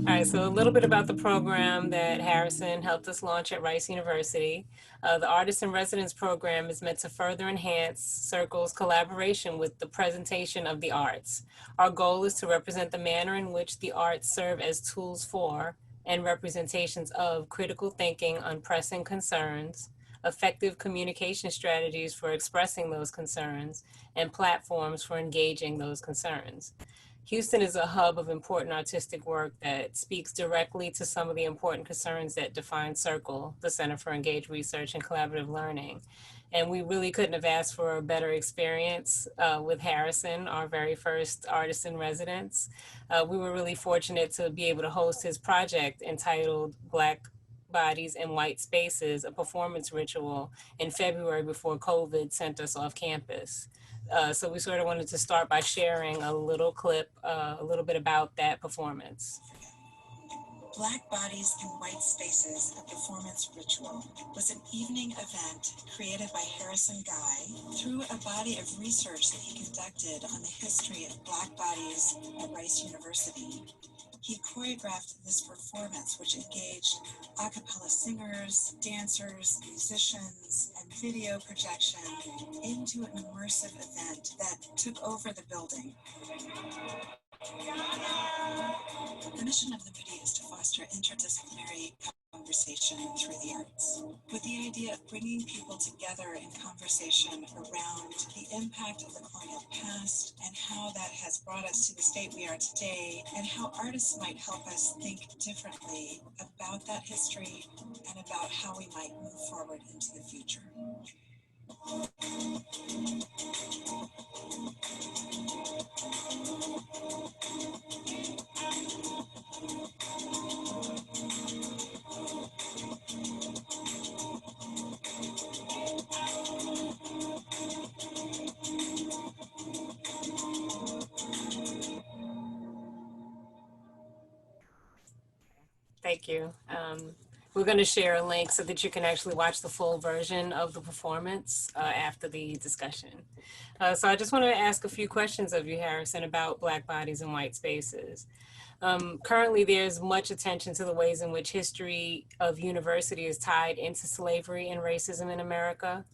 All right, so a little bit about the program that Harrison helped us launch at Rice University. The Artist in Residence program is meant to further enhance Circle's collaboration with the presentation of the arts. Our goal is to represent the manner in which the arts serve as tools for and representations of critical thinking on pressing concerns, effective communication strategies for expressing those concerns, and platforms for engaging those concerns. Houston is a hub of important artistic work that speaks directly to some of the important concerns that define Circle, the Center for Engaged Research and Collaborative Learning. And we really couldn't have asked for a better experience with Harrison, our very first artist in residence. We were really fortunate to be able to host his project entitled Black Bodies in White Spaces, a performance ritual in February before COVID sent us off campus. So we sort of wanted to start by sharing a little clip, a little bit about that performance. Black Bodies in White Spaces, a Performance Ritual, was an evening event created by Harrison Guy through a body of research that he conducted on the history of Black bodies at Rice University. He choreographed this performance, which engaged a cappella singers, dancers, musicians, and video projection into an immersive event that took over the building. The mission of the Moody is to foster interdisciplinary conversation through the arts, with the idea of bringing people together in conversation around the impact of the colonial past and how that has brought us to the state we are today, and how artists might help us think differently about that history and about how we might move forward into the future. Thank you. We're going to share a link so that you can actually watch the full version of the performance after the discussion. So I just want to ask a few questions of you, Harrison, about Black Bodies in White Spaces. Currently, there's much attention to the ways in which history of university is tied into slavery and racism in America.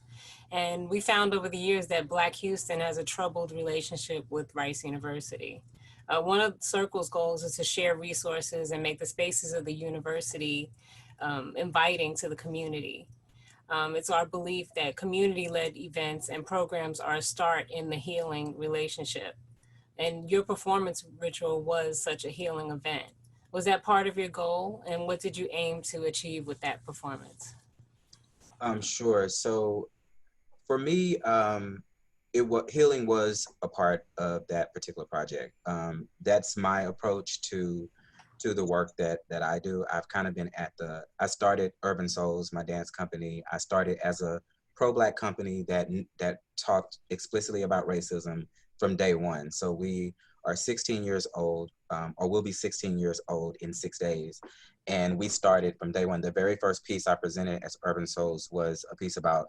And we found over the years that Black Houston has a troubled relationship with Rice University. One of Circle's goals is to share resources and make the spaces of the university inviting to the community. It's our belief that community-led events and programs are a start in the healing relationship. And your performance ritual was such a healing event. Was that part of your goal? And what did you aim to achieve with that performance? Sure. So for me, healing was a part of that particular project. That's my approach to the work that I do. I've kind of been I started Urban Souls, my dance company. I started as a pro-Black company that talked explicitly about racism from day one. So we are 16 years old, or will be 16 years old in 6 days. And we started from day one. The very first piece I presented as Urban Souls was a piece about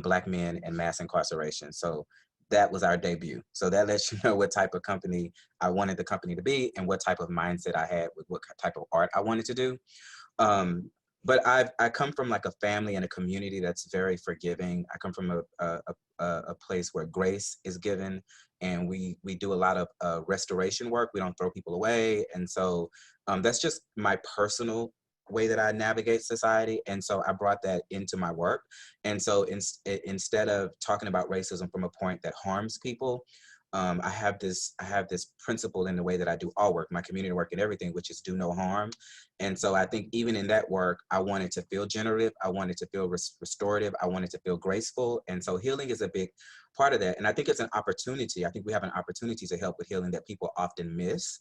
Black men and mass incarceration. So that was our debut. So that lets you know what type of company I wanted the company to be and what type of mindset I had with what type of art I wanted to do. But I come from like a family and a community that's very forgiving. I come from a place where grace is given, and we do a lot of restoration work. We don't throw people away. And so that's just my personal way that I navigate society. And so I brought that into my work. And so instead of talking about racism from a point that harms people, I have this principle in the way that I do all work, my community work and everything, which is do no harm. And so I think even in that work, I wanted to feel generative. I wanted to feel restorative. I wanted to feel graceful. And so healing is a big part of that. And I think it's an opportunity. I think we have an opportunity to help with healing that people often miss.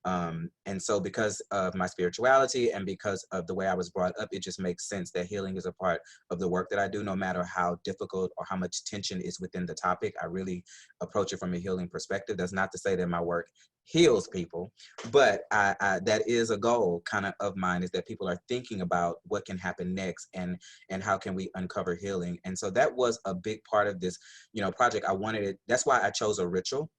And so because of my spirituality and because of the way I was brought up, it just makes sense that healing is a part of the work that I do, no matter how difficult or how much tension is within the topic. I really approach it from a healing perspective. That's not to say that my work heals people, but that is a goal kind of mine, is that people are thinking about what can happen next and how can we uncover healing. And so that was a big part of this, project. I wanted it. That's why I chose a ritual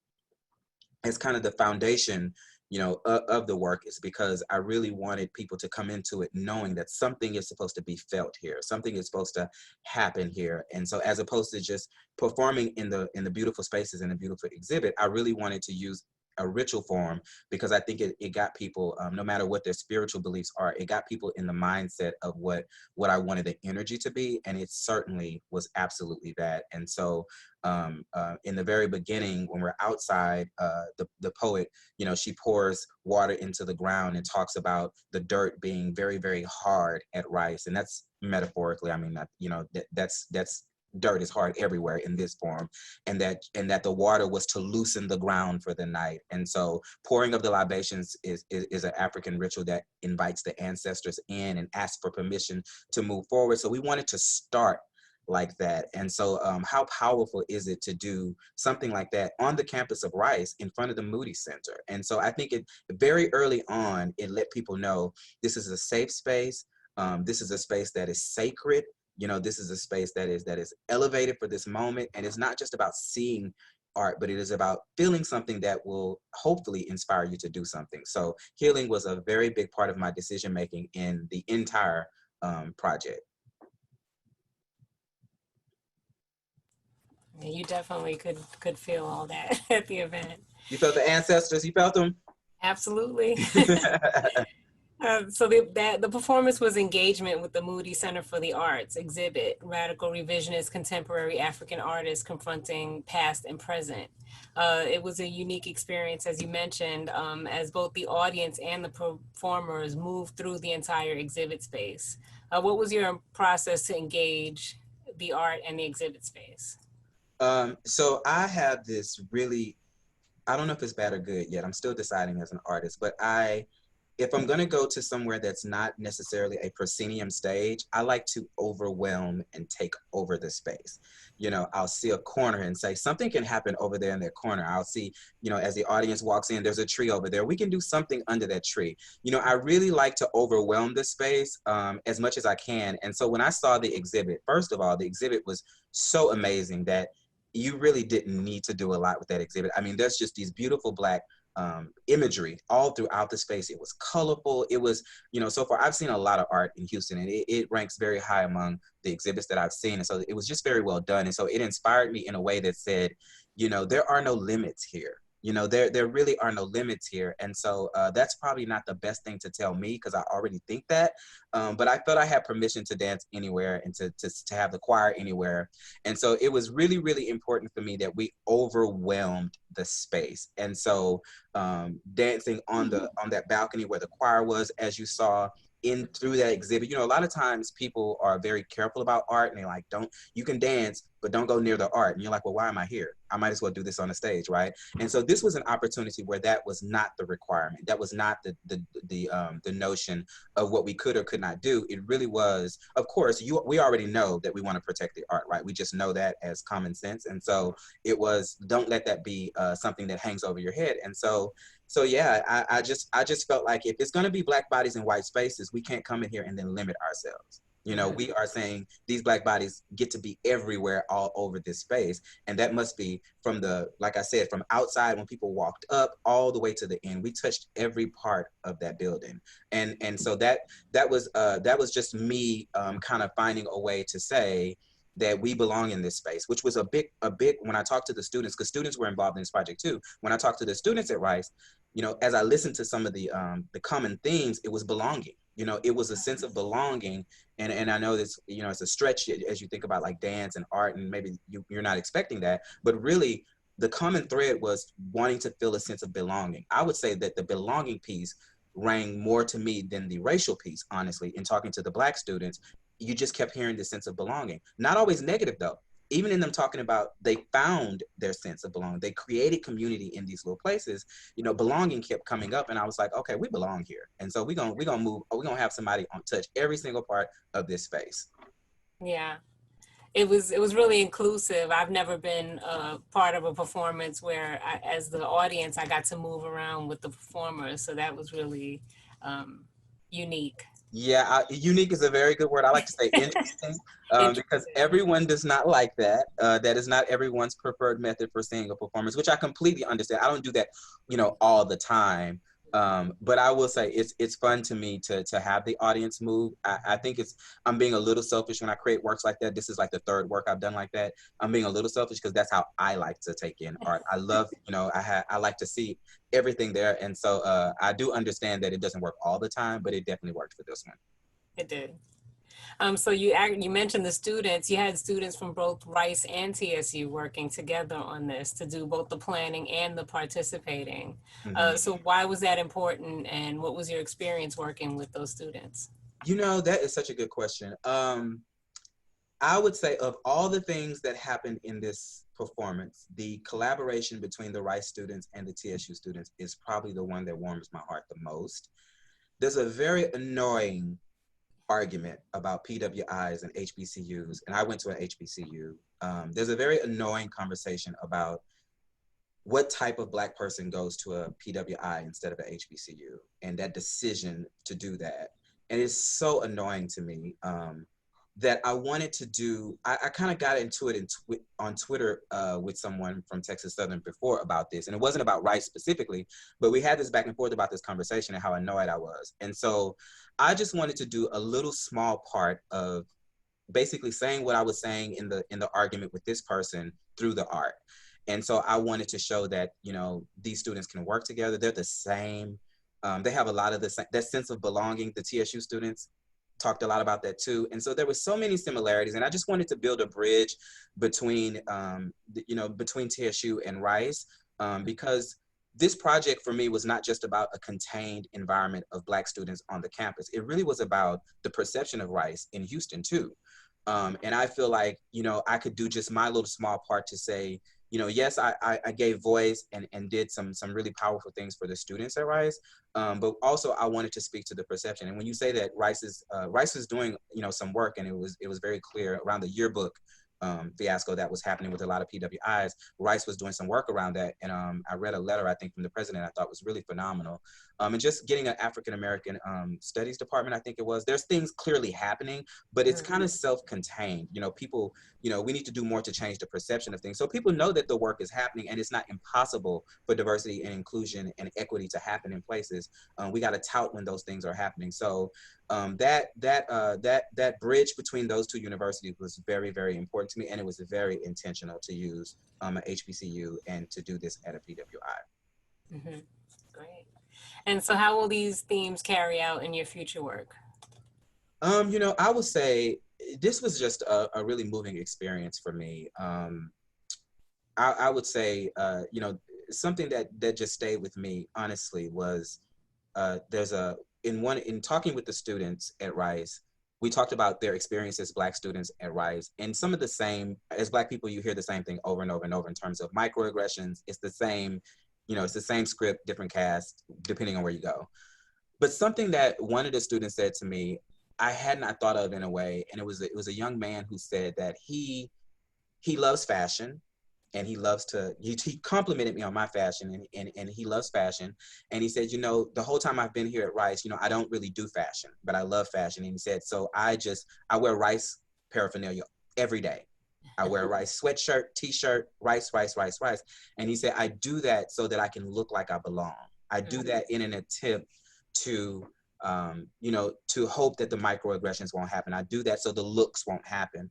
as kind of the foundation, of the work is because I really wanted people to come into it knowing that something is supposed to be felt here, something is supposed to happen here. And so as opposed to just performing in the beautiful spaces in a beautiful exhibit, I really wanted to use a ritual form because I think it got people, no matter what their spiritual beliefs are, it got people in the mindset of what I wanted the energy to be. And it certainly was absolutely that. And so in the very beginning, when we're outside, the poet, she pours water into the ground and talks about the dirt being very, very hard at Rice. And that's metaphorically, I mean, that's dirt is hard everywhere in this form, and that the water was to loosen the ground for the night. And so pouring of the libations is an African ritual that invites the ancestors in and asks for permission to move forward. So we wanted to start like that. And so how powerful is it to do something like that on the campus of Rice in front of the Moody Center? And so I think it very early on, it let people know this is a safe space. This is a space that is sacred. This is a space that is elevated for this moment. And it's not just about seeing art, but it is about feeling something that will hopefully inspire you to do something. So healing was a very big part of my decision-making in the entire project. You definitely could feel all that at the event. You felt the ancestors, you felt them? Absolutely. So the performance was engagement with the Moody Center for the Arts exhibit, Radical Revisionist Contemporary African Artists Confronting Past and Present. It was a unique experience, as you mentioned, as both the audience and the performers moved through the entire exhibit space. What was your process to engage the art and the exhibit space? So I have this really, I don't know if it's bad or good yet. I'm still deciding as an artist, but if I'm gonna go to somewhere that's not necessarily a proscenium stage, I like to overwhelm and take over the space. I'll see a corner and say, something can happen over there in that corner. I'll see, as the audience walks in, there's a tree over there. We can do something under that tree. I really like to overwhelm the space as much as I can. And so when I saw the exhibit, first of all, the exhibit was so amazing that you really didn't need to do a lot with that exhibit. I mean, there's just these beautiful Black imagery all throughout the space. It was colorful. It was, so far I've seen a lot of art in Houston, and it ranks very high among the exhibits that I've seen. And so it was just very well done. And so it inspired me in a way that said, there are no limits here. There really are no limits here. And so that's probably not the best thing to tell me, because I already think that. But I felt I had permission to dance anywhere and to have the choir anywhere. And so it was really, really important for me that we overwhelmed the space. And so dancing on that balcony where the choir was, as you saw, through that exhibit, a lot of times people are very careful about art, and they're like, you can dance, but don't go near the art. And you're like, well, why am I here? I might as well do this on the stage, right? And so this was an opportunity where that was not the requirement. That was not the notion of what we could or could not do. It really was, of course, we already know that we want to protect the art, right? We just know that as common sense. And so it was, don't let that be something that hangs over your head. And so yeah, I just felt like if it's going to be Black bodies in white spaces, we can't come in here and then limit ourselves. We are saying these Black bodies get to be everywhere, all over this space. And that must be like I said, from outside when people walked up all the way to the end. We touched every part of that building. And so that was just me kind of finding a way to say that we belong in this space, which was a big, when I talked to the students, because students were involved in this project too. When I talked to the students at Rice, as I listened to some of the common themes, it was belonging. It was a sense of belonging. And I know this, it's a stretch as you think about like dance and art, and maybe you're not expecting that, but really the common thread was wanting to feel a sense of belonging. I would say that the belonging piece rang more to me than the racial piece, honestly, in talking to the Black students. You just kept hearing this sense of belonging. Not always negative though. Even in them talking about they found their sense of belonging, they created community in these little places, belonging kept coming up. And I was like, okay, we belong here. And so we're gonna move, we're gonna have somebody touch every single part of this space. Yeah, it was really inclusive. I've never been part of a performance where as the audience, I got to move around with the performers. So that was really unique. Yeah, unique is a very good word. I like to say interesting, because everyone does not like that. That is not everyone's preferred method for seeing a performance, which I completely understand. I don't do that, all the time. But I will say it's fun to me to have the audience move. I think I'm being a little selfish when I create works like that. This is like the third work I've done like that. I'm being a little selfish because that's how I like to take in art. I love, I like to see everything there. And so I do understand that it doesn't work all the time, but it definitely worked for this one. It did. So you mentioned the students. You had students from both Rice and TSU working together on this to do both the planning and the participating. Mhm. So why was that important, and what was your experience working with those students? That is such a good question. I would say of all the things that happened in this performance, the collaboration between the Rice students and the TSU students is probably the one that warms my heart the most. There's a very annoying argument about PWIs and HBCUs, and I went to an HBCU. There's a very annoying conversation about what type of Black person goes to a PWI instead of an HBCU, and that decision to do that. And it's so annoying to me that I wanted to do. I kind of got into it on Twitter with someone from Texas Southern before about this, and it wasn't about Rice specifically, but we had this back and forth about this conversation and how annoyed I was. And so I just wanted to do a little small part of basically saying what I was saying in the argument with this person through the art. And so I wanted to show that, these students can work together. They're the same. They have a lot of that sense of belonging. The TSU students talked a lot about that too. And so there were so many similarities, and I just wanted to build a bridge between, between TSU and Rice, because this project for me was not just about a contained environment of Black students on the campus. It really was about the perception of Rice in Houston too. And I feel like, I could do just my little small part to say, yes, I gave voice and did some really powerful things for the students at Rice, but also I wanted to speak to the perception. And when you say that Rice is doing, some work, and it was very clear around the yearbook fiasco that was happening with a lot of PWIs, Rice was doing some work around that. And I read a letter, I think, from the president I thought was really phenomenal. And just getting an African-American studies department, I think it was, there's things clearly happening, but it's kind of self-contained. People, we need to do more to change the perception of things. So people know that the work is happening, and it's not impossible for diversity and inclusion and equity to happen in places. We got to tout when those things are happening. So that bridge between those two universities was very, very important to me, and it was very intentional to use an HBCU and to do this at a PWI. Mm-hmm. Great. And so how will these themes carry out in your future work? I would say this was just a really moving experience for me. I would say, something that just stayed with me, honestly, was in talking with the students at Rice, we talked about their experience as Black students at Rice, and some of the same, as Black people, you hear the same thing over and over and over in terms of microaggressions. It's the same, it's the same script, different cast, depending on where you go. But something that one of the students said to me, I had not thought of in a way, and it was a young man who said that he loves fashion, and he complimented me on my fashion, and he loves fashion. And he said, the whole time I've been here at Rice, I don't really do fashion, but I love fashion. And he said, so I wear Rice paraphernalia every day. I wear a Rice sweatshirt, t-shirt, Rice. And he said, I do that so that I can look like I belong. I do that in an attempt to to hope that the microaggressions won't happen. I do that so the looks won't happen.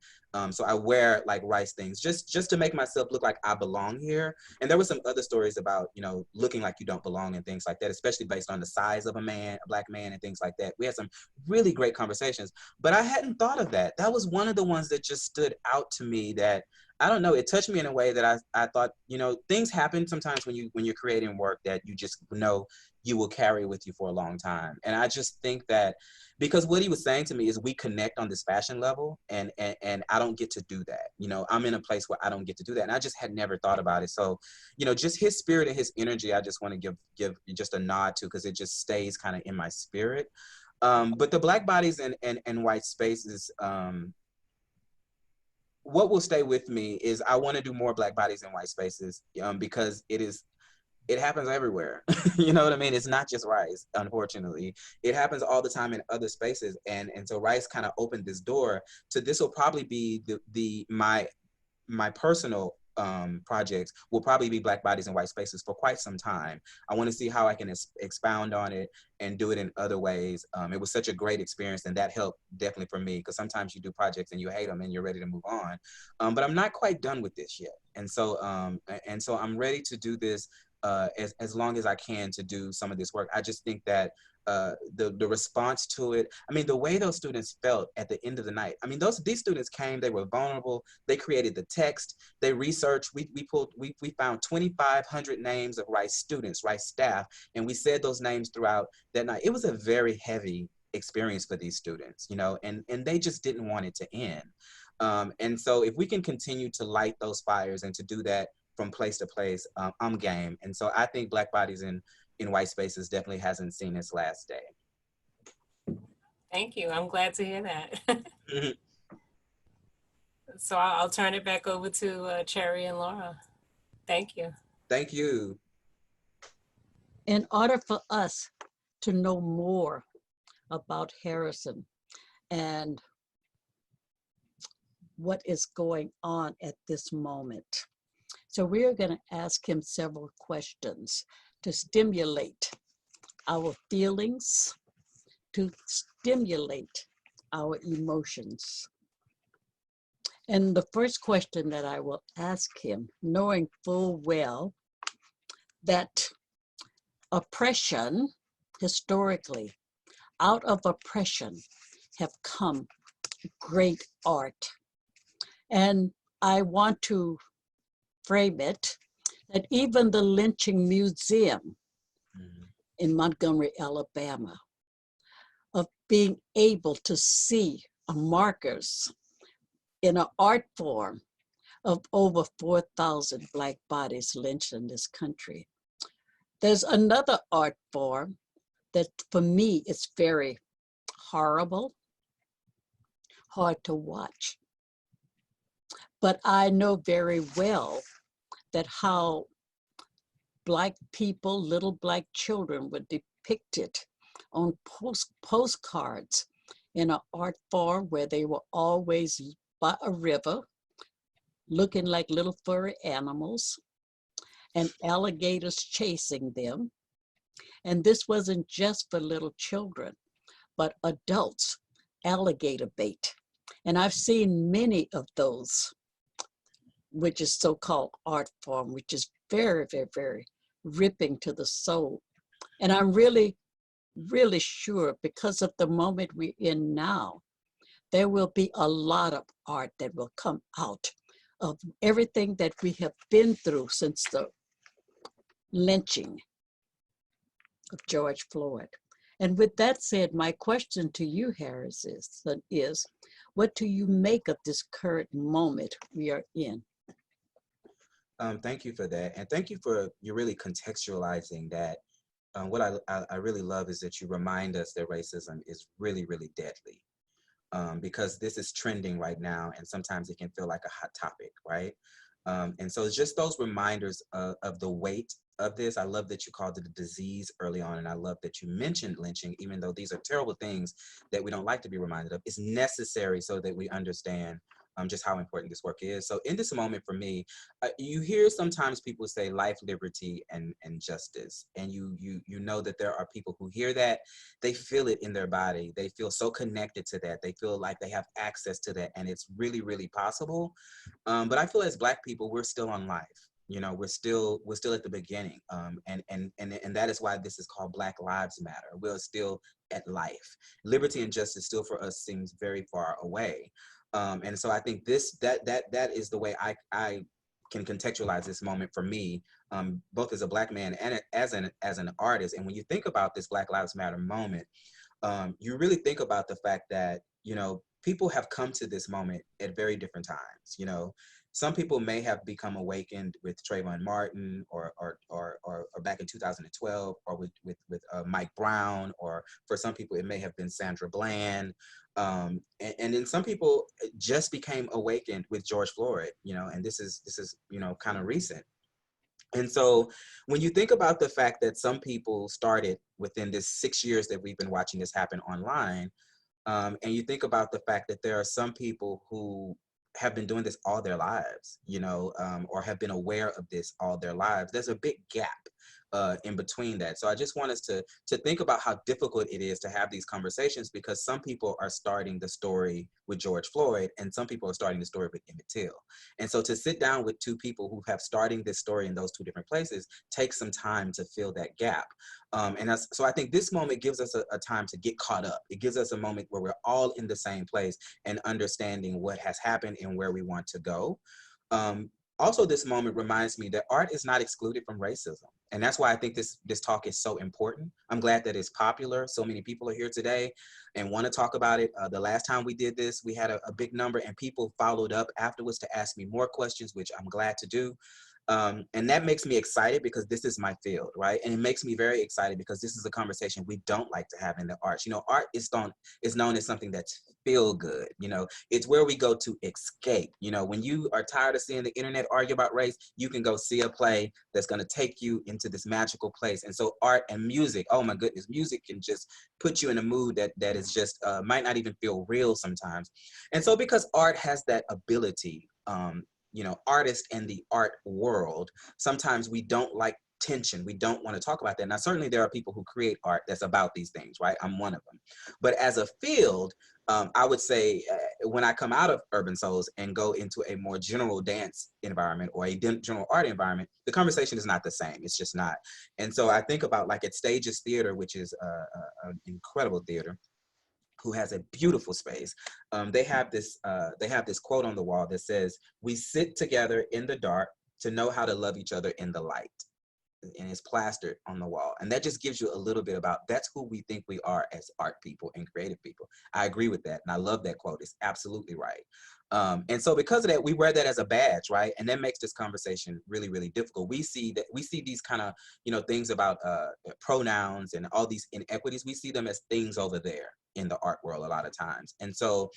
So I wear like Rice things just to make myself look like I belong here. And there were some other stories about, looking like you don't belong and things like that, especially based on the size of a Black man and things like that. We had some really great conversations, but I hadn't thought of that. That was one of the ones that just stood out to me, that I don't know, it touched me in a way that I thought, things happen sometimes when you're creating work that you just know you will carry with you for a long time. And I just think that, because what he was saying to me is we connect on this fashion level, and I don't get to do that. I'm in a place where I don't get to do that. And I just had never thought about it. So, just his spirit and his energy, I just want to give just a nod to, because it just stays kind of in my spirit. But the Black bodies and white spaces, what will stay with me is I want to do more Black bodies and white spaces, because it happens everywhere. You know what I mean? It's not just Rice, unfortunately. It happens all the time in other spaces. And so Rice kind of opened this door to, this will probably be my personal projects will probably be Black Bodies in White Spaces for quite some time. I want to see how I can expound on it and do it in other ways. It was such a great experience, and that helped definitely for me, because sometimes you do projects and you hate them and you're ready to move on. But I'm not quite done with this yet. And so I'm ready to do this as long as I can to do some of this work. I just think that the response to it, I mean, the way those students felt at the end of the night. I mean, these students came, they were vulnerable, they created the text, they researched, we found 2,500 names of Rice students, Rice staff, and we said those names throughout that night. It was a very heavy experience for these students, you know, and they just didn't want it to end. And so if we can continue to light those fires and to do that from place to place, I'm game. And so I think Black Bodies in White Spaces definitely hasn't seen its last day. Thank you. I'm glad to hear that. So I'll turn it back over to Cherry and Laura. Thank you. Thank you. In order for us to know more about Harrison and what is going on at this moment, so we are going to ask him several questions to stimulate our feelings, to stimulate our emotions. And the first question that I will ask him, knowing full well that oppression, historically, out of oppression have come great art. And I want to frame it that even the lynching museum in Montgomery, Alabama, of being able to see markers in an art form of over 4,000 Black bodies lynched in this country. There's another art form that for me is very horrible, hard to watch. But I know very well that how Black people, little Black children were depicted on postcards in an art form where they were always by a river, looking like little furry animals, and alligators chasing them. And this wasn't just for little children, but adults, alligator bait. And I've seen many of those, which is so-called art form, which is very, very, very ripping to the soul. And I'm really, really sure because of the moment we're in now, there will be a lot of art that will come out of everything that we have been through since the lynching of George Floyd. And with that said, my question to you, Harris, is what do you make of this current moment we are in? Thank you for that. And thank you for you really contextualizing that. What I really love is that you remind us that racism is really, really deadly. Because this is trending right now, and sometimes it can feel like a hot topic, right? And so it's just those reminders of the weight of this. I love that you called it a disease early on, and I love that you mentioned lynching, even though these are terrible things that we don't like to be reminded of. It's necessary so that we understand just how important this work is. So in this moment for me, you hear sometimes people say life, liberty, and justice. And you know that there are people who hear that, they feel it in their body. They feel so connected to that. They feel like they have access to that, and it's really, really possible. But I feel as Black people, we're still on life. You know, we're still at the beginning. And that is why this is called Black Lives Matter. We're still at life. Liberty and justice still for us seems very far away. And so I think that is the way I can contextualize this moment for me, both as a Black man and as an artist. And when you think about this Black Lives Matter moment, you really think about the fact that, you know, people have come to this moment at very different times. You know, some people may have become awakened with Trayvon Martin or back in 2012, or with Mike Brown, or for some people it may have been Sandra Bland. And then some people just became awakened with George Floyd, you know, and this is, you know, kind of recent. And so when you think about the fact that some people started within this 6 years that we've been watching this happen online, and you think about the fact that there are some people who have been doing this all their lives, or have been aware of this all their lives. There's a big gap in between that. So I just want us to think about how difficult it is to have these conversations, because some people are starting the story with George Floyd and some people are starting the story with Emmett Till. And so to sit down with two people who have starting this story in those two different places takes some time to fill that gap. So I think this moment gives us a time to get caught up. It gives us a moment where we're all in the same place and understanding what has happened and where we want to go. Also, this moment reminds me that art is not excluded from racism. And that's why I think this talk is so important. I'm glad that it's popular. So many people are here today and want to talk about it. The last time we did this, we had a big number and people followed up afterwards to ask me more questions, which I'm glad to do. And that makes me excited because this is my field, right? And it makes me very excited because this is a conversation we don't like to have in the arts. Art is known as something that's feel good. It's where we go to escape. When you are tired of seeing the internet argue about race, you can go see a play that's going to take you into this magical place. And so art and music, oh my goodness, music can just put you in a mood that is just might not even feel real sometimes. And so because art has that ability, artists and the art world, sometimes we don't like tension. We don't want to talk about that. Now, certainly there are people who create art that's about these things, right? I'm one of them. But as a field, I would say when I come out of Urban Souls and go into a more general dance environment or a general art environment, the conversation is not the same. It's just not. And so I think about like at Stages Theater, which is an incredible theater, who has a beautiful space. They have this quote on the wall that says, "We sit together in the dark to know how to love each other in the light." And it's plastered on the wall. And that just gives you a little bit about that's who we think we are as art people and creative people. I agree with that. And I love that quote. It's absolutely right. And so because of that, we wear that as a badge, right? And that makes this conversation really, really difficult. We see these kind of, things about pronouns and all these inequities. We see them as things over there in the art world a lot of times. And so,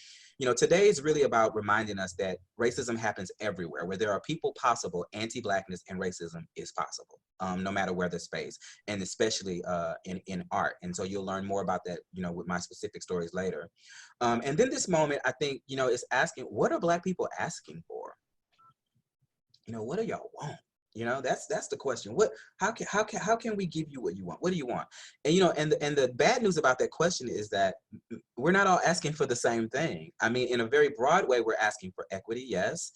today is really about reminding us that racism happens everywhere. Where there are people possible, anti-Blackness and racism is possible, no matter where the space, and especially in art. And so you'll learn more about that, with my specific stories later. And then this moment, I think, is asking, what are Black people asking for? What do y'all want? That's the question. How can we give you what you want? What do you want? And and the bad news about that question is that we're not all asking for the same thing. I mean, in a very broad way, we're asking for equity, yes.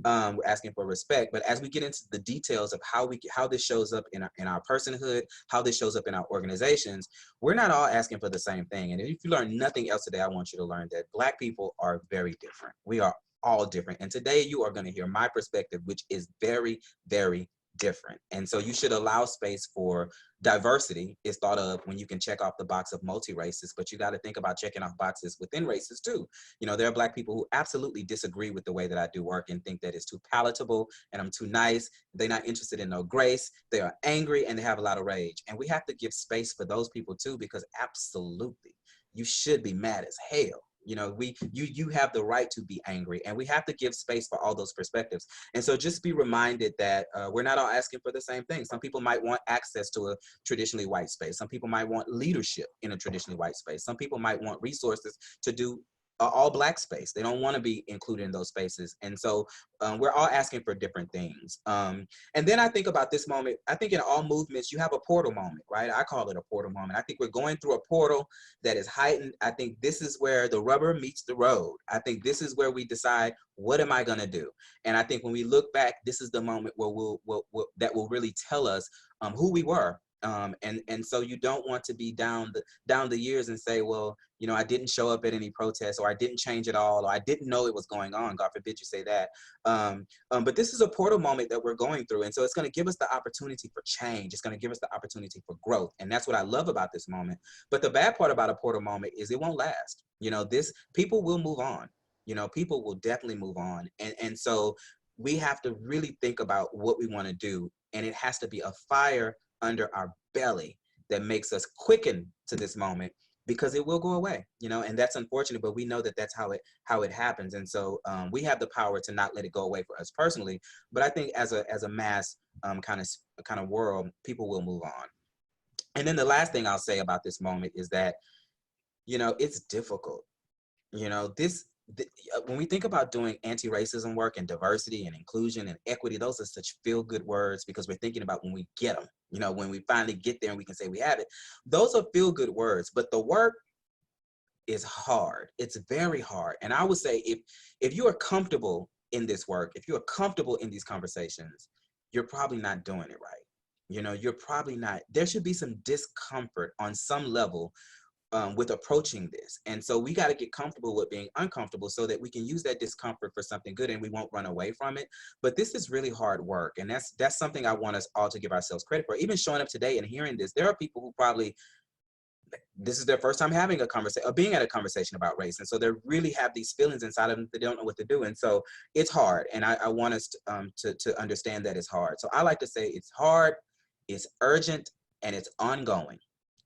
We're asking for respect, but as we get into the details of how this shows up in our personhood, how this shows up in our organizations, we're not all asking for the same thing. And if you learn nothing else today, I want you to learn that Black people are very different. We are all different. And today you are going to hear my perspective, which is very, very different. And so you should allow space for diversity. Is thought of when you can check off the box of multi-racist, but you got to think about checking off boxes within races too. There are Black people who absolutely disagree with the way that I do work and think that it's too palatable and I'm too nice. They're not interested in no grace. They are angry and they have a lot of rage. And we have to give space for those people too, because absolutely, you should be mad as hell. You have the right to be angry, and we have to give space for all those perspectives. And so just be reminded that we're not all asking for the same thing. Some people might want access to a traditionally white space. Some people might want leadership in a traditionally white space. Some people might want resources to do all Black space. They don't want to be included in those spaces. And so we're all asking for different things. And then I think about this moment, I think in all movements, you have a portal moment, right? I call it a portal moment. I think we're going through a portal that is heightened. I think this is where the rubber meets the road. I think this is where we decide, what am I going to do? And I think when we look back, this is the moment where that will really tell us who we were. And so you don't want to be down the years and say, well, I didn't show up at any protests, or I didn't change at all, or I didn't know it was going on. God forbid you say that. But this is a portal moment that we're going through. And so it's going to give us the opportunity for change. It's going to give us the opportunity for growth. And that's what I love about this moment. But the bad part about a portal moment is it won't last. People will move on. People will definitely move on. And so we have to really think about what we want to do. And it has to be a fire under our belly that makes us quicken to this moment, because it will go away, and that's unfortunate, but we know that that's how it happens. And so we have the power to not let it go away for us personally, but I think as a mass kind of world, people will move on. And then the last thing I'll say about this moment is that, it's difficult. when we think about doing anti-racism work and diversity and inclusion and equity, those are such feel-good words because we're thinking about when we get them, you know, when we finally get there and we can say we have it. Those are feel-good words, but the work is hard. It's very hard. And I would say if you are comfortable in this work, if you are comfortable in these conversations, you're probably not doing it right. You know, you're probably not. There should be some discomfort on some level with approaching this. And so we got to get comfortable with being uncomfortable so that we can use that discomfort for something good and we won't run away from it. But this is really hard work. And that's something I want us all to give ourselves credit for. Even showing up today and hearing this, there are people who probably, this is their first time having a conversation or being at a conversation about race. And so they really have these feelings inside of them that they don't know what to do. And so it's hard. And I want us to understand that it's hard. So I like to say it's hard, it's urgent, and it's ongoing.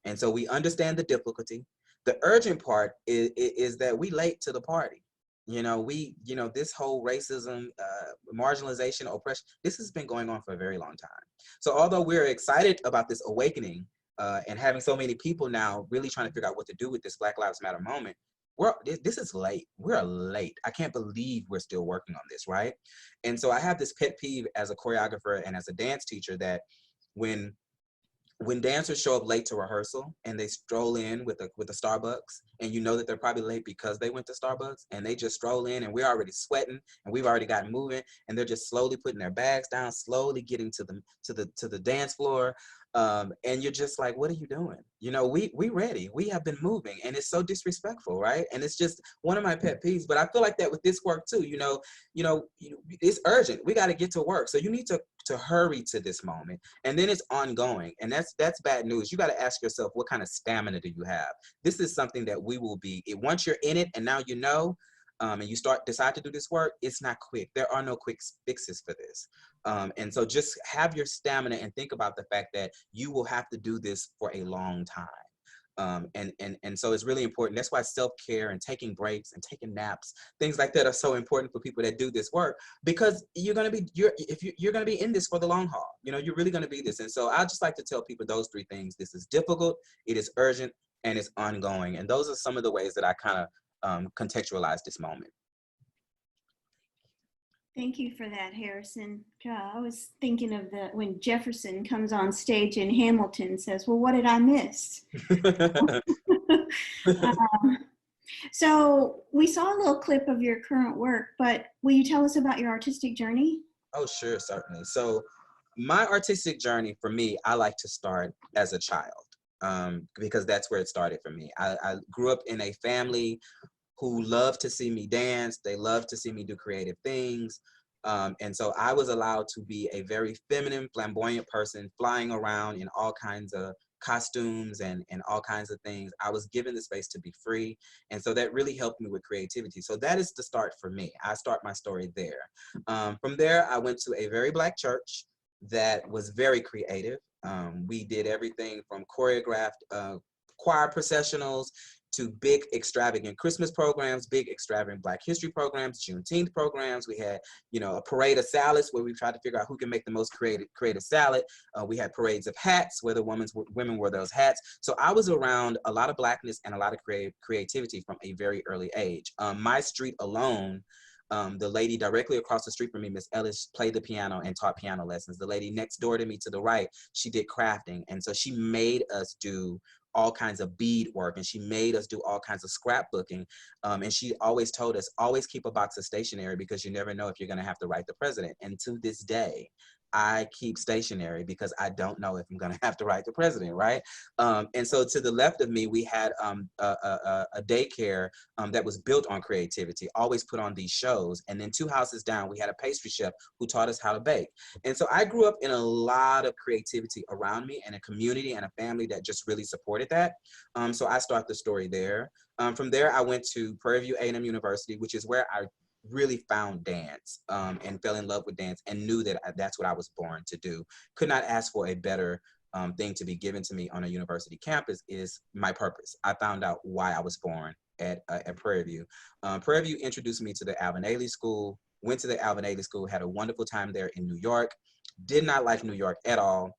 And so we understand the difficulty. The urgent part is that we late to the party. You know, this whole racism, marginalization, oppression, this has been going on for a very long time. So although we're excited about this awakening and having so many people now really trying to figure out what to do with this Black Lives Matter moment, this is late. We're late. I can't believe we're still working on this, right? And so I have this pet peeve as a choreographer and as a dance teacher that when dancers show up late to rehearsal and they stroll in with a Starbucks, and you know that they're probably late because they went to Starbucks, and they just stroll in and we're already sweating and we've already gotten moving, and they're just slowly putting their bags down, slowly getting to the dance floor, and you're just like, what are you doing? You know, we ready, we have been moving, and it's so disrespectful, right? And it's just one of my pet peeves. But I feel like that with this work too. You know, it's urgent. We got to get to work, so you need to hurry to this moment, and then it's ongoing, and that's bad news. You got to ask yourself, what kind of stamina do you have? This is something that we will be, once you're in it and now you know, and you decide to do this work, it's not quick. There are no quick fixes for this. And so just have your stamina and think about the fact that you will have to do this for a long time. And so it's really important. That's why self-care and taking breaks and taking naps, things like that, are so important for people that do this work, because you're going to be in this for the long haul. You know, you're really going to be this. And so I just like to tell people those three things. This is difficult, it is urgent, and it's ongoing. And those are some of the ways that I kind of contextualize this moment. Thank you for that, Harrison. I was thinking of when Jefferson comes on stage in Hamilton, says, well, what did I miss? So we saw a little clip of your current work, but will you tell us about your artistic journey? Oh, sure, certainly. So my artistic journey, for me, I like to start as a child, because that's where it started for me. I grew up in a family who loved to see me dance. They loved to see me do creative things. And so I was allowed to be a very feminine, flamboyant person, flying around in all kinds of costumes and all kinds of things. I was given the space to be free. And so that really helped me with creativity. So that is the start for me. I start my story there. From there, I went to a very Black church that was very creative. We did everything from choreographed choir processionals to big extravagant Christmas programs, big extravagant Black history programs, Juneteenth programs. We had, a parade of salads where we tried to figure out who can make the most creative salad. We had parades of hats where the women wore those hats. So I was around a lot of Blackness and a lot of creativity from a very early age. My street alone, the lady directly across the street from me, Miss Ellis, played the piano and taught piano lessons. The lady next door to me to the right, she did crafting. And so she made us do all kinds of bead work, and she made us do all kinds of scrapbooking. And she always told us, always keep a box of stationery because you never know if you're gonna have to write the president. And to this day, I keep stationery because I don't know if I'm gonna have to write the president, right? And so to the left of me, we had a daycare that was built on creativity, always put on these shows. And then 2 houses down, we had a pastry chef who taught us how to bake. And so I grew up in a lot of creativity around me, and a community and a family that just really supported that. So I start the story there. From there, I went to Prairie View A&M University, which is where I really found dance and fell in love with dance and knew that that's what I was born to do. Could not ask for a better thing to be given to me on a university campus. Is my purpose. I found out why I was born at Prairie View. Prairie View introduced me to the Alvin Ailey School, went to the Alvin Ailey School, had a wonderful time there in New York, did not like New York at all.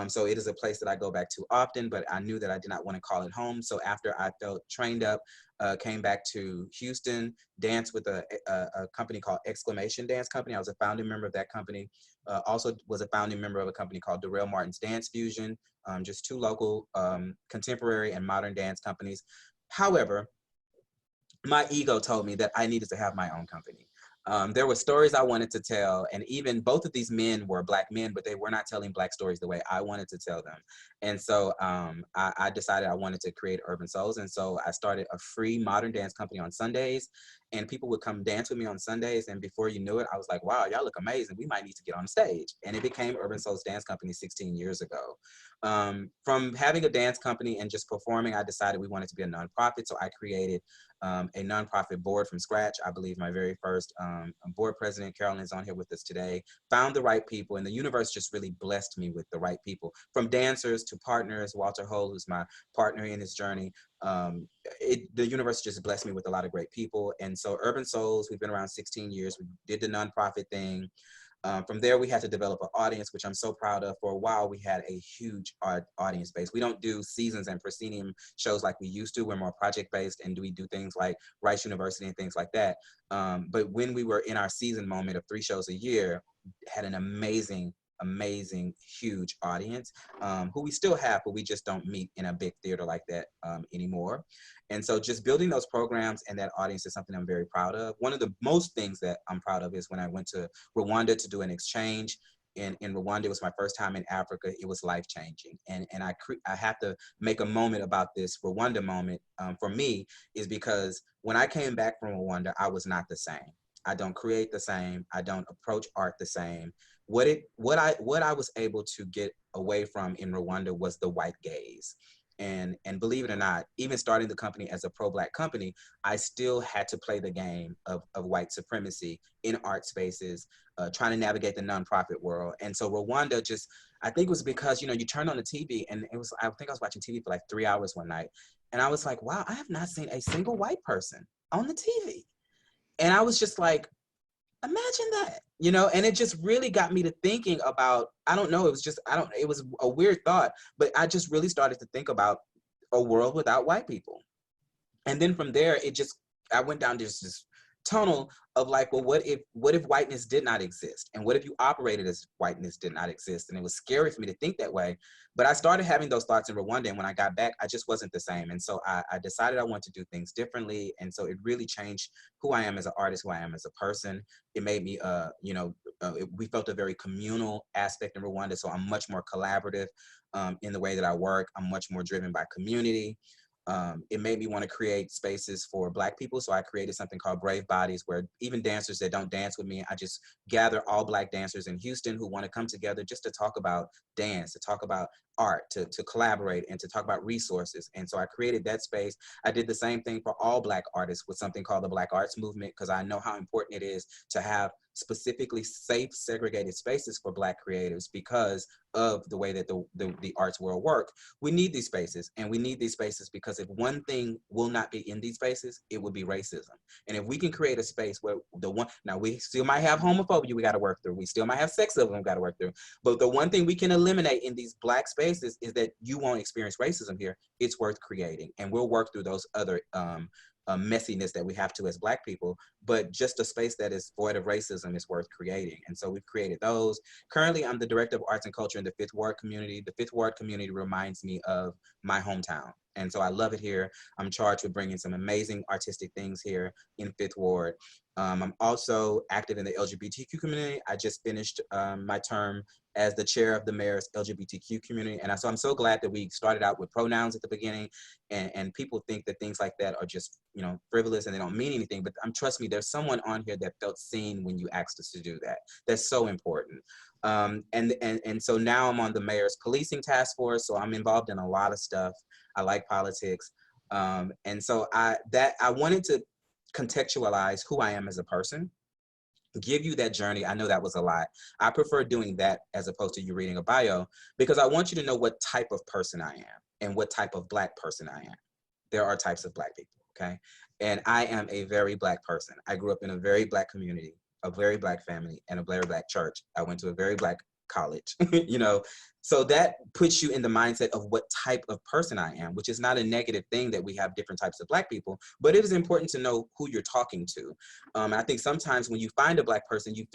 So it is a place that I go back to often, but I knew that I did not want to call it home. So after I felt trained up, came back to Houston, danced with a company called Exclamation Dance Company. I was a founding member of that company. Also was a founding member of a company called Darrell Martin's Dance Fusion, just two local contemporary and modern dance companies. However, my ego told me that I needed to have my own company. There were stories I wanted to tell, and even both of these men were Black men, but they were not telling Black stories the way I wanted to tell them. And so I decided I wanted to create Urban Souls. And so I started a free modern dance company on Sundays, and people would come dance with me on Sundays. And before you knew it, I was like, wow, y'all look amazing. We might need to get on stage. And it became Urban Souls Dance Company 16 years ago. From having a dance company and just performing, I decided we wanted to be a nonprofit. So I created a nonprofit board from scratch. I believe my very first board president, Carolyn, is on here with us today, found the right people, and the universe just really blessed me with the right people, from dancers to partners. Walter Hull, who's my partner in this journey. The universe just blessed me with a lot of great people. And so Urban Souls, we've been around 16 years. We did the nonprofit thing. From there, we had to develop an audience, which I'm so proud of. For a while, we had a huge audience base. We don't do seasons and proscenium shows like we used to. We're more project-based, and we do things like Rice University and things like that. But when we were in our season moment of 3 shows a year, had an amazing, huge audience, who we still have, but we just don't meet in a big theater like that anymore. And so just building those programs and that audience is something I'm very proud of. One of the most things that I'm proud of is when I went to Rwanda to do an exchange. In Rwanda, it was my first time in Africa. It was life-changing. And I have to make a moment about this Rwanda moment for me, is because when I came back from Rwanda, I was not the same. I don't create the same. I don't approach art the same. What I was able to get away from in Rwanda was the white gaze. And believe it or not, even starting the company as a pro-Black company, I still had to play the game of white supremacy in art spaces, trying to navigate the nonprofit world. And so Rwanda just, I think it was because, you turn on the TV, and I think I was watching TV for like 3 hours one night. And I was like, wow, I have not seen a single white person on the TV. And I was just like, imagine that, and it just really got me to thinking about, I don't know, it was a weird thought, but I just really started to think about a world without white people. And then from there, I went down this tunnel of like, well, what if whiteness did not exist? And what if you operated as whiteness did not exist? And it was scary for me to think that way. But I started having those thoughts in Rwanda, and when I got back, I just wasn't the same. And so I decided I want to do things differently. And so it really changed who I am as an artist, who I am as a person. It made me, we felt a very communal aspect in Rwanda. So I'm much more collaborative in the way that I work. I'm much more driven by community. It made me want to create spaces for Black people. So I created something called Brave Bodies, where even dancers that don't dance with me, I just gather all Black dancers in Houston who want to come together just to talk about dance, to talk about art, to collaborate, and to talk about resources. And so I created that space. I did the same thing for all Black artists with something called the Black Arts Movement, because I know how important it is to have specifically safe, segregated spaces for Black creatives because of the way that the arts world work. We need these spaces, and we need these spaces because if one thing will not be in these spaces, it would be racism. And if we can create a space where now we still might have homophobia we got to work through, we still might have sexism we got to work through, but the one thing we can eliminate in these Black spaces is that you won't experience racism here. It's worth creating, and we'll work through those other messiness that we have to as Black people, but just a space that is void of racism is worth creating. And so we've created those. Currently, I'm the director of arts and culture in the Fifth Ward community. The Fifth Ward community reminds me of my hometown. And so I love it here. I'm charged with bringing some amazing artistic things here in Fifth Ward. I'm also active in the LGBTQ community. I just finished my term as the chair of the mayor's LGBTQ community. And so I'm so glad that we started out with pronouns at the beginning, and people think that things like that are just, frivolous and they don't mean anything. But trust me, there's someone on here that felt seen when you asked us to do that. That's so important. And so now I'm on the mayor's policing task force. So I'm involved in a lot of stuff. I like politics. And so I wanted to contextualize who I am as a person, give you that journey. I know that was a lot. I prefer doing that as opposed to you reading a bio, because I want you to know what type of person I am and what type of Black person I am. There are types of Black people, okay? And I am a very Black person. I grew up in a very Black community, a very Black family, and a very Black church. I went to a very Black college. So that puts you in the mindset of what type of person I am, which is not a negative thing that we have different types of Black people, but it is important to know who you're talking to. I think sometimes when you find a Black person, you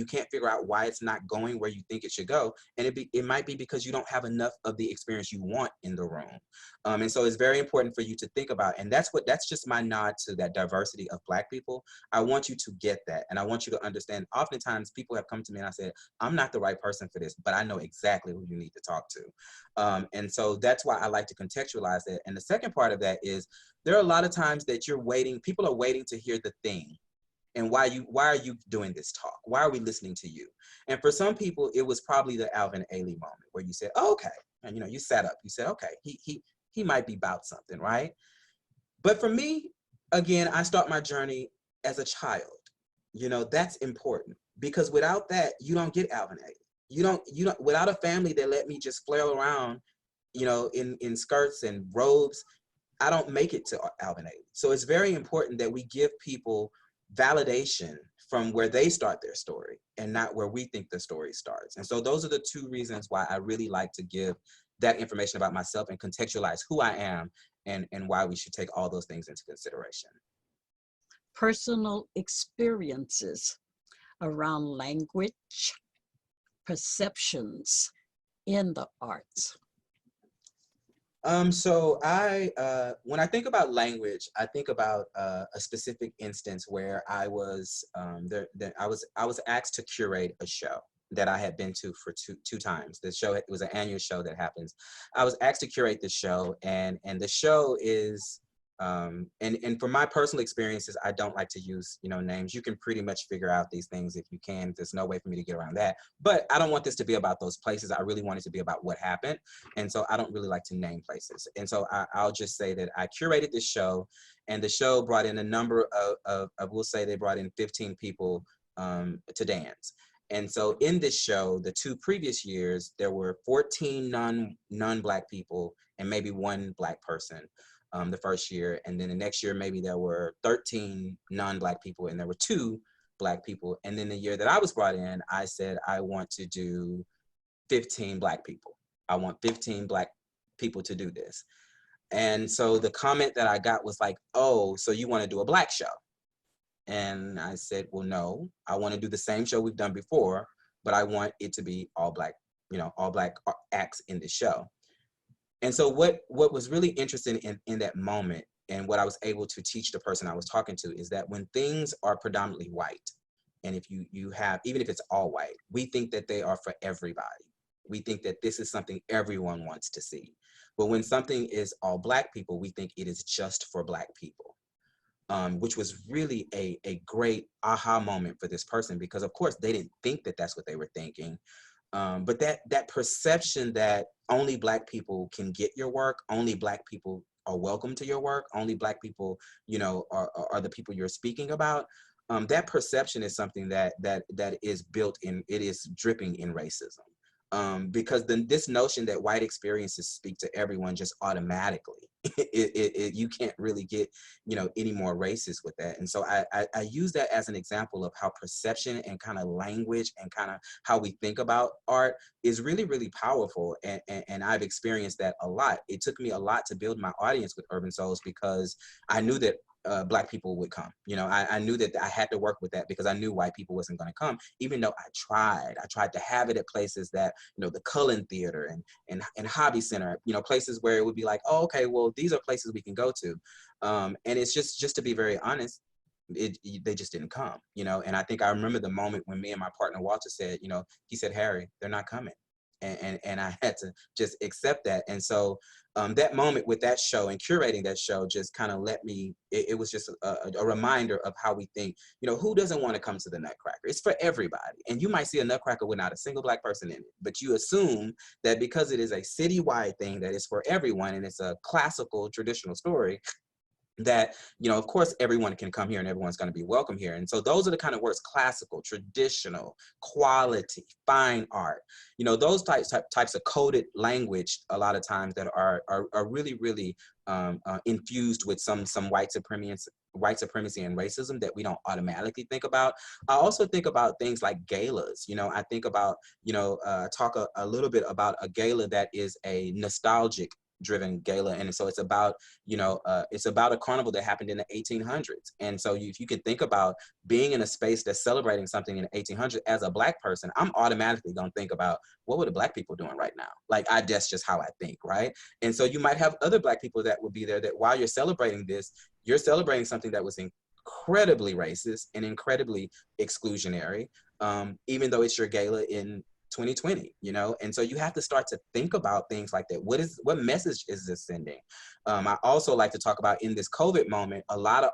can't figure out why it's not going where you think it should go. And it might be because you don't have enough of the experience you want in the room. And so it's very important for you to think about, and that's just my nod to that diversity of Black people. I want you to get that. And I want you to understand, oftentimes people have come to me and I said, I'm not the right person for this, but I know exactly who you need to talk to. And so that's why I like to contextualize that. And the second part of that is, there are a lot of times that people are waiting to hear the thing. And why are you doing this talk? Why are we listening to you? And for some people, it was probably the Alvin Ailey moment where you said, oh, okay. And you sat up, you said, okay, he might be about something, right? But for me, again, I start my journey as a child. That's important, because without that, you don't get Alvin Ailey. You don't without a family that let me just flail around, in skirts and robes, I don't make it to Alvin Ailey. So it's very important that we give people validation from where they start their story and not where we think the story starts. And so those are the two reasons why I really like to give that information about myself and contextualize who I am, and why we should take all those things into consideration. Personal experiences around language, perceptions in the arts. So when I think about language, I think about a specific instance where I was asked to curate a show that I had been to for two times. The show, it was an annual show that happens. I was asked to curate the show, and the show is, and for my personal experiences, I don't like to use, names. You can pretty much figure out these things if you can. There's no way for me to get around that. But I don't want this to be about those places. I really want it to be about what happened. And so I don't really like to name places. And so I'll just say that I curated this show, and the show brought in a number of we'll say they brought in 15 people to dance. And so in this show, the 2 previous years, there were 14 non-Black people and maybe 1 Black person. The first year, and then the next year maybe there were 13 non-Black people and there were 2 Black people. And then the year that I was brought in, I said I want to do 15 Black people. I want 15 Black people to do this. And so the comment that I got was like, oh, so you want to do a Black show? And I said, well, no, I want to do the same show we've done before, but I want it to be all Black, all Black acts in the show. And so what was really interesting in that moment, and what I was able to teach the person I was talking to, is that when things are predominantly white, and if you have, even if it's all white, we think that they are for everybody. We think that this is something everyone wants to see. But when something is all Black people, we think it is just for Black people. Which was really a great aha moment for this person, because of course they didn't think that that's what they were thinking. But that perception that only Black people can get your work, only Black people are welcome to your work, only Black people, are the people you're speaking about. That perception is something that is built in, it is dripping in racism. Because then this notion that white experiences speak to everyone just automatically, you can't really get, any more racist with that. And so I use that as an example of how perception and kind of language and kind of how we think about art is really, really powerful. And I've experienced that a lot. It took me a lot to build my audience with Urban Souls, because I knew that Black people would come. I knew that I had to work with that, because I knew white people wasn't going to come, even though I tried to have it at places that, the Cullen Theater and Hobby Center, places where it would be like, oh, okay, well, these are places we can go to. And it's just to be very honest, they just didn't come, and I think I remember the moment when me and my partner Walter said, he said, Harry, they're not coming. And I had to just accept that. And so that moment with that show and curating that show just kind of let me, it was just a reminder of how we think, who doesn't want to come to the Nutcracker? It's for everybody. And you might see a Nutcracker with not a single Black person in it, but you assume that because it is a citywide thing that is for everyone, and it's a classical traditional story, that, of course, everyone can come here and everyone's going to be welcome here. And so those are the kind of words: classical, traditional, quality, fine art, those types of coded language a lot of times that are really, really infused with some white white supremacy and racism that we don't automatically think about. I also think about things like galas. You know, I think about, you know, talk a little bit about a gala that is a nostalgic driven gala, and so it's about, you know, it's about a carnival that happened in the 1800s. And so if you can think about being in a space that's celebrating something in the 1800s, as a Black person, I'm automatically going to think about, what were the Black people doing right now? Like, that's just how I think, right? And so you might have other Black people that will be there, that while you're celebrating this, you're celebrating something that was incredibly racist and incredibly exclusionary, even though it's your gala in 2020, you know? And so you have to start to think about things like that. What message is this sending? I also like to talk about, in this COVID moment, a lot of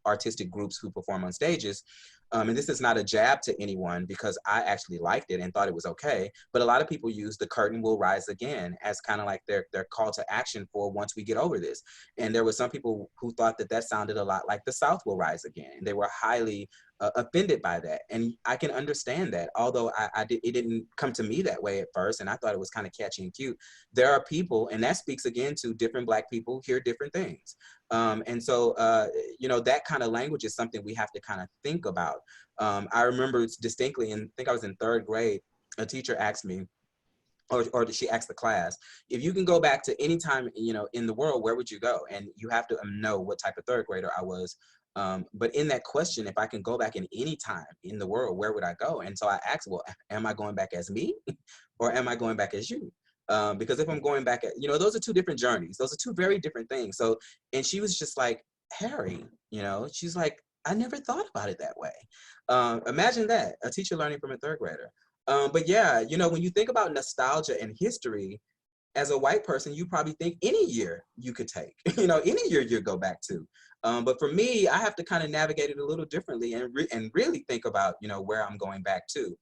artistic groups who perform on stages, and this is not a jab to anyone, because I actually liked it and thought it was okay, but a lot of people use "The Curtain Will Rise Again" as kind of like their call to action for once we get over this. And there were some people who thought that that sounded a lot like "The South Will Rise Again." They were highly offended by that, and I can understand that. Although it didn't come to me that way at first, and I thought it was kind of catchy and cute. There are people, and that speaks again to different Black people hear different things, and so you know, that kind of language is something we have to kind of think about. I remember distinctly, and I think I was in 3rd grade, a teacher asked me, or she asked the class, if you can go back to any time, you know, in the world, where would you go? And you have to know what type of 3rd grader I was. But in that question, if I can go back in any time in the world, where would I go? And so I asked, well, am I going back as me or am I going back as you? Because if I'm going back, you know, those are two different journeys. Those are two very different things. So, and she was just like, Harry, you know, she's like, I never thought about it that way. Imagine that, a teacher learning from a 3rd grader. But yeah, you know, when you think about nostalgia and history, as a white person, you probably think any year you could take, you know, any year you go back to. But for me, I have to kind of navigate it a little differently, and really think about, you know, where I'm going back to.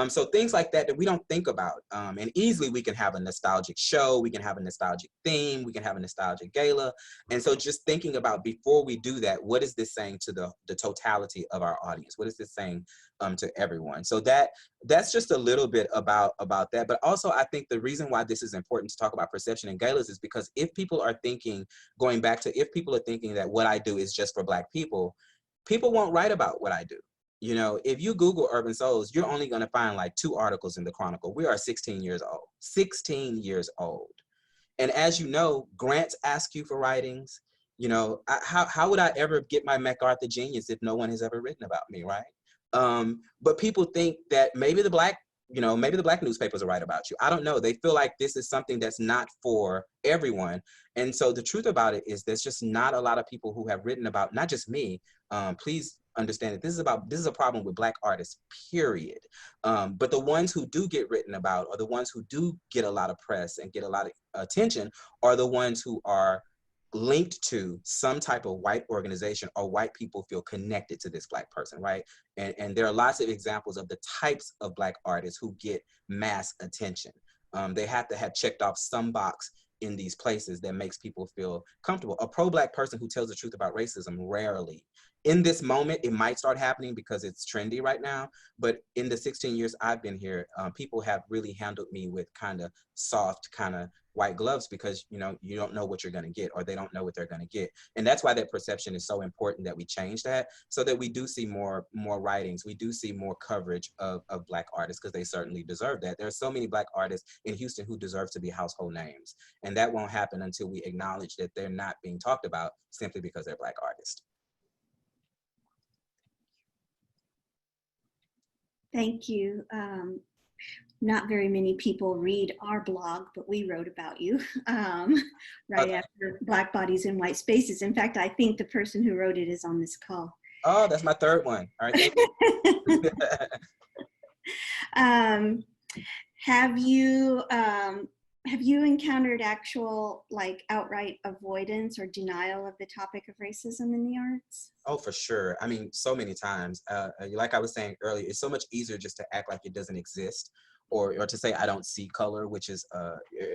So things like that we don't think about. And easily we can have a nostalgic show, we can have a nostalgic theme, we can have a nostalgic gala. And so just thinking about, before we do that, what is this saying to the totality of our audience? What is this saying to everyone? So that's just a little bit about that. But also, I think the reason why this is important to talk about perception and galas is because if people are thinking, if people are thinking that what I do is just for Black people, people won't write about what I do. You know, if you Google Urban Souls, you're only going to find like 2 articles in the Chronicle. We are 16 years old, 16 years old. And as you know, grants ask you for writings. You know, how would I ever get my MacArthur Genius if no one has ever written about me, right? But people think that maybe the Black newspapers will write about you. I don't know. They feel like this is something that's not for everyone. And so the truth about it is, there's just not a lot of people who have written about, not just me. Please understand that this is a problem with Black artists, period. But the ones who do get written about, or the ones who do get a lot of press and get a lot of attention, are the ones who are linked to some type of white organization, or white people feel connected to this Black person, right? And there are lots of examples of the types of Black artists who get mass attention. They have to have checked off some box in these places that makes people feel comfortable. A pro-Black person who tells the truth about racism, rarely. In this moment, it might start happening because it's trendy right now, but in the 16 years I've been here, people have really handled me with kind of soft, kind of white gloves, because, you know, you don't know what you're going to get, or they don't know what they're going to get. And that's why that perception is so important, that we change that, so that we do see more writings. We do see more coverage of Black artists, because they certainly deserve that. There are so many Black artists in Houston who deserve to be household names. And that won't happen until we acknowledge that they're not being talked about simply because they're Black artists. Thank you. Not very many people read our blog, but we wrote about you right after Black Bodies in White Spaces. In fact, I think the person who wrote it is on this call. Oh, that's my 3rd one. All right, thank you. Have you encountered actual, like, outright avoidance or denial of the topic of racism in the arts? Oh, for sure. I mean, so many times. Like I was saying earlier, it's so much easier just to act like it doesn't exist, or to say I don't see color, which is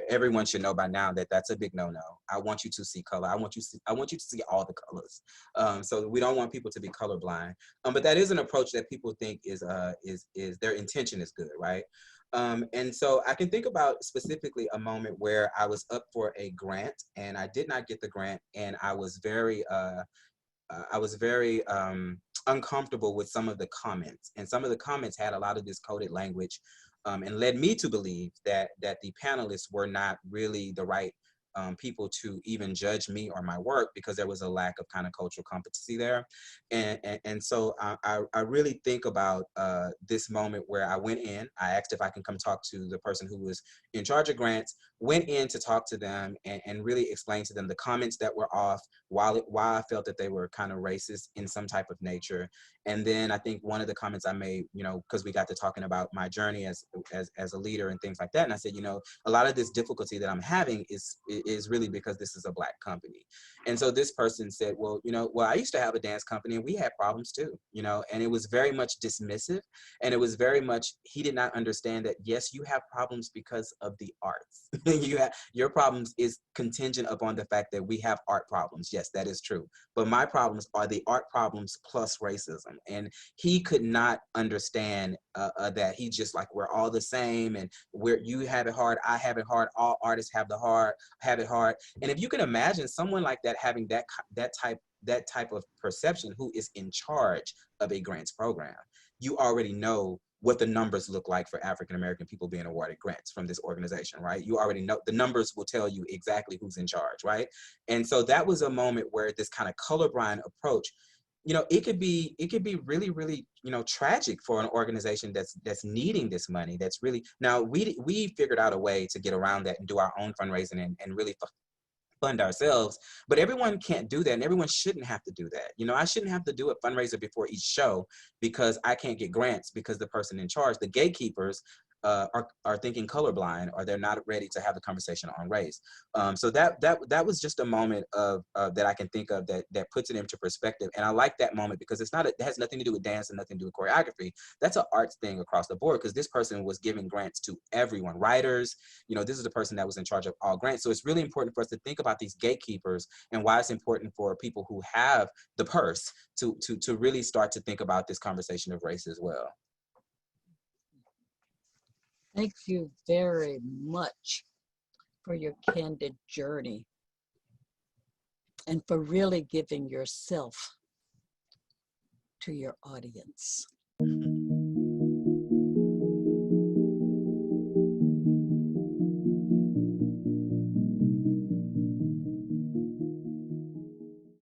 everyone should know by now that that's a big no-no. I want you to see color. I want you to see all the colors. So we don't want people to be colorblind. But that is an approach that people think is their intention is good, right? And so I can think about specifically a moment where I was up for a grant and I did not get the grant, and I was very I was very uncomfortable with some of the comments, and some of the comments had a lot of this coded language, and led me to believe that the panelists were not really the right people to even judge me or my work, because there was a lack of kind of cultural competency there. And so I really think about this moment where I went in, I asked if I can come talk to the person who was in charge of grants, went in to talk to them and really explain to them the comments that were off, why I felt that they were kind of racist in some type of nature. And then I think one of the comments I made, you know, because we got to talking about my journey as a leader and things like that. And I said, you know, a lot of this difficulty that I'm having is really because this is a Black company. And so this person said, well, you know, well, I used to have a dance company and we had problems too, you know, and it was very much dismissive. And it was very much, he did not understand that, yes, you have problems because of the arts. Your problems is contingent upon the fact that we have art problems. Yes, that is true. But my problems are the art problems plus racism. And he could not understand that. He just like, we're all the same, and where you have it hard, I have it hard, all artists have it hard. And if you can imagine someone like that having that type of perception, who is in charge of a grants program, you already know what the numbers look like for African American people being awarded grants from this organization, right? You already know the numbers will tell you exactly who's in charge, right? And so that was a moment where this kind of colorblind approach, you know, it could be really, really, you know, tragic for an organization that's needing this money. That's really, now we figured out a way to get around that and do our own fundraising and really fund ourselves, but everyone can't do that, and everyone shouldn't have to do that. You know, I shouldn't have to do a fundraiser before each show because I can't get grants because the person in charge, the gatekeepers, are thinking colorblind, or they're not ready to have the conversation on race. So that was just a moment of that I can think of that puts it into perspective. And I like that moment because it has nothing to do with dance and nothing to do with choreography. That's an arts thing across the board, because this person was giving grants to everyone, writers. You know, this is the person that was in charge of all grants. So it's really important for us to think about these gatekeepers and why it's important for people who have the purse to really start to think about this conversation of race as well. Thank you very much for your candid journey and for really giving yourself to your audience.